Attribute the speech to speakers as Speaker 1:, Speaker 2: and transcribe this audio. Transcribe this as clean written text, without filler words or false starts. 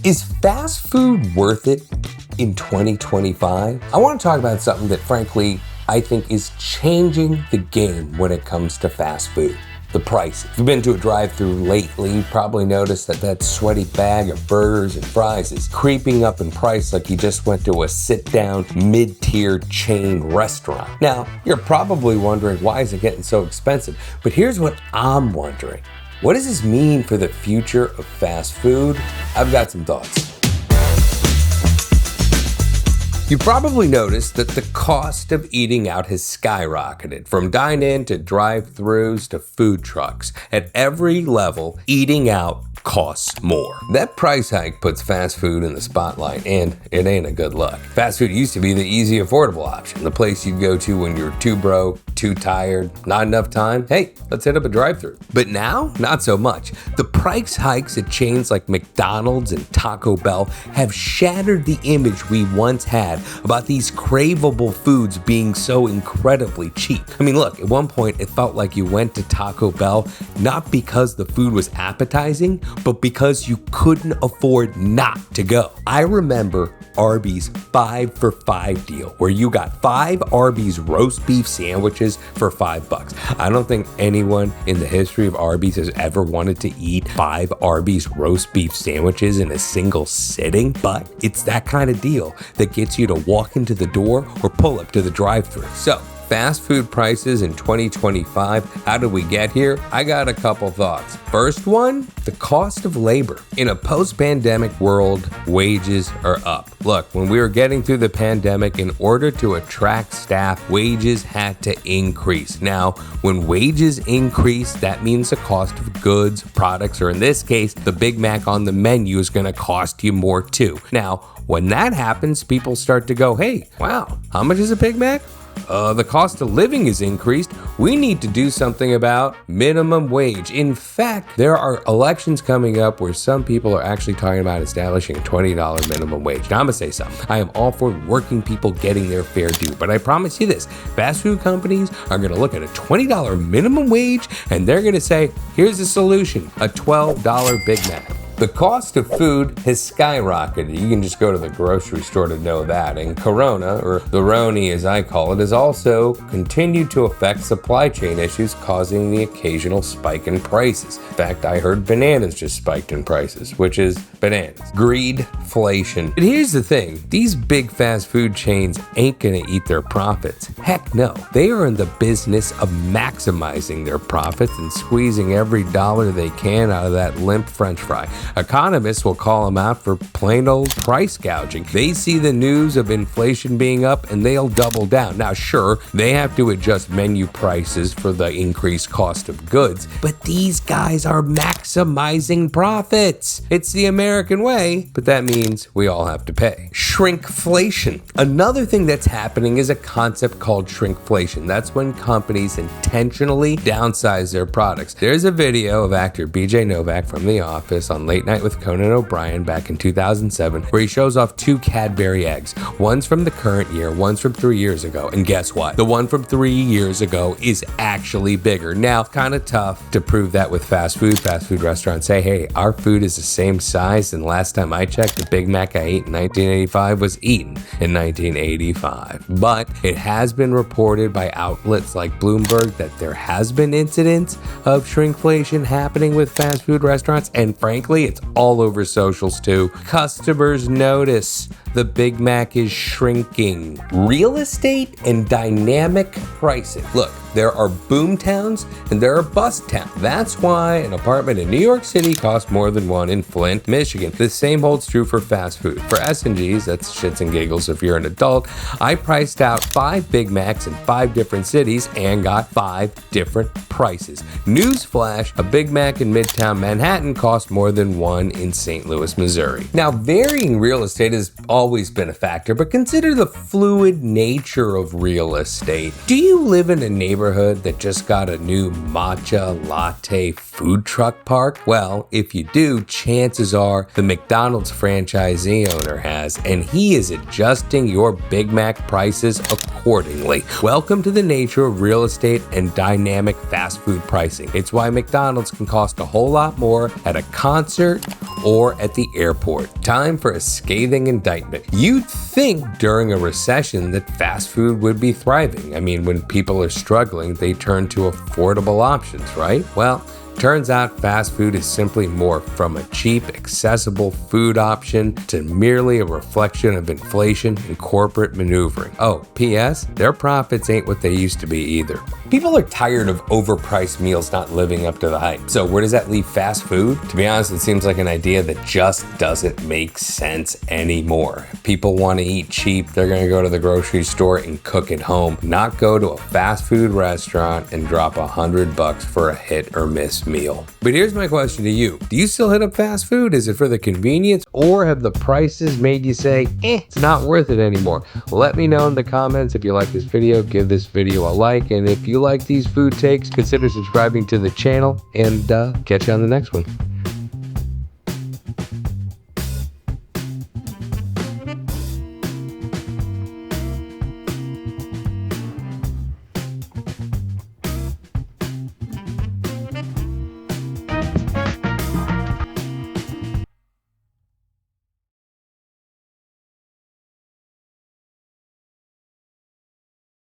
Speaker 1: Is fast food worth it in 2025? I want to talk about something that frankly I think is changing the game when it comes to fast food. The price. If you've been to a drive-thru lately, you probably noticed that sweaty bag of burgers and fries is creeping up in price like you just went to a sit-down, mid-tier chain restaurant. Now, you're probably wondering, why is it getting so expensive? But here's what I'm wondering. What does this mean for the future of fast food? I've got some thoughts. You probably noticed that the cost of eating out has skyrocketed, from dine-in to drive-thrus to food trucks. At every level, eating out costs more. That price hike puts fast food in the spotlight, and it ain't a good look. Fast food used to be the easy, affordable option, the place you'd go to when you're too broke, too tired, not enough time. Hey, let's hit up a drive-thru. But now, not so much. The price hikes at chains like McDonald's and Taco Bell have shattered the image we once had about these craveable foods being so incredibly cheap. I mean, look, at one point it felt like you went to Taco Bell not because the food was appetizing, but because you couldn't afford not to go. I remember Arby's 5 for $5 deal, where you got 5 Arby's roast beef sandwiches for $5. I don't think anyone in the history of Arby's has ever wanted to eat 5 Arby's roast beef sandwiches in a single sitting, but it's that kind of deal that gets you to walk into the door or pull up to the drive-thru. So, fast food prices in 2025, how did we get here? I got a couple thoughts. First one, the cost of labor. In a post-pandemic world, wages are up. Look, when we were getting through the pandemic, in order to attract staff, wages had to increase. Now, when wages increase, that means the cost of goods, products, or in this case, the Big Mac on the menu is going to cost you more too. Now, when that happens, people start to go, hey, wow, how much is a Big Mac? The cost of living is increased. We need to do something about minimum wage. In fact, there are elections coming up where some people are actually talking about establishing a $20 minimum wage. Now, I'm gonna say something. I am all for working people getting their fair due, but I promise you this, fast food companies are gonna look at a $20 minimum wage and they're gonna say, here's the solution, a $12 Big Mac. The cost of food has skyrocketed. You can just go to the grocery store to know that. And Corona, or the Roni as I call it, has also continued to affect supply chain issues, causing the occasional spike in prices. In fact, I heard bananas just spiked in prices, which is bananas. Greedflation. But here's the thing, these big fast food chains ain't gonna eat their profits. Heck no. They are in the business of maximizing their profits and squeezing every dollar they can out of that limp French fry. Economists will call them out for plain old price gouging. They see the news of inflation being up and they'll double down. Now, sure, they have to adjust menu prices for the increased cost of goods, but these guys are maximizing profits. It's the American way, but that means we all have to pay. Shrinkflation. Another thing that's happening is a concept called shrinkflation. That's when companies intentionally downsize their products. There's a video of actor BJ Novak from The Office on Late Night with Conan O'Brien back in 2007, where he shows off 2 Cadbury eggs. One's from the current year, one's from 3 years ago. And guess what? The one from 3 years ago is actually bigger. Now, it's kind of tough to prove that with fast food. Fast food restaurants say, hey, our food is the same size, and last time I checked, the Big Mac I ate in 1985 was eaten in 1985. But it has been reported by outlets like Bloomberg that there has been incidents of shrinkflation happening with fast food restaurants, and frankly, it's all over socials too. Customers notice the Big Mac is shrinking. Real estate and dynamic pricing. Look, there are boom towns and there are bust towns. That's why an apartment in New York City costs more than one in Flint, Michigan. The same holds true for fast food. For S&Gs, that's shits and giggles if you're an adult, I priced out 5 Big Macs in 5 different cities and got 5 different prices. Newsflash, a Big Mac in Midtown Manhattan cost more than one in St. Louis, Missouri. Now, varying real estate has always been a factor, but consider the fluid nature of real estate. Do you live in a neighborhood neighborhood that just got a new matcha latte food truck park? Well, if you do, chances are the McDonald's franchisee owner has, and he is adjusting your Big Mac prices accordingly. Welcome to the nature of real estate and dynamic fast food pricing. It's why McDonald's can cost a whole lot more at a concert or at the airport. Time for a scathing indictment. You'd think during a recession that fast food would be thriving. I mean, when people are struggling, they turn to affordable options, right? Well, turns out fast food is simply more from a cheap, accessible food option to merely a reflection of inflation and corporate maneuvering. Oh, P.S., their profits ain't what they used to be either. People are tired of overpriced meals not living up to the hype. So where does that leave fast food? To be honest, it seems like an idea that just doesn't make sense anymore. People want to eat cheap. They're going to go to the grocery store and cook at home, not go to a fast food restaurant and drop $100 for a hit or miss meal. But here's my question to you. Do you still hit up fast food? Is it for the convenience, or have the prices made you say, it's not worth it anymore? Let me know in the comments. If you like this video, give this video a like. And if you like these food takes, consider subscribing to the channel, and catch you on the next one.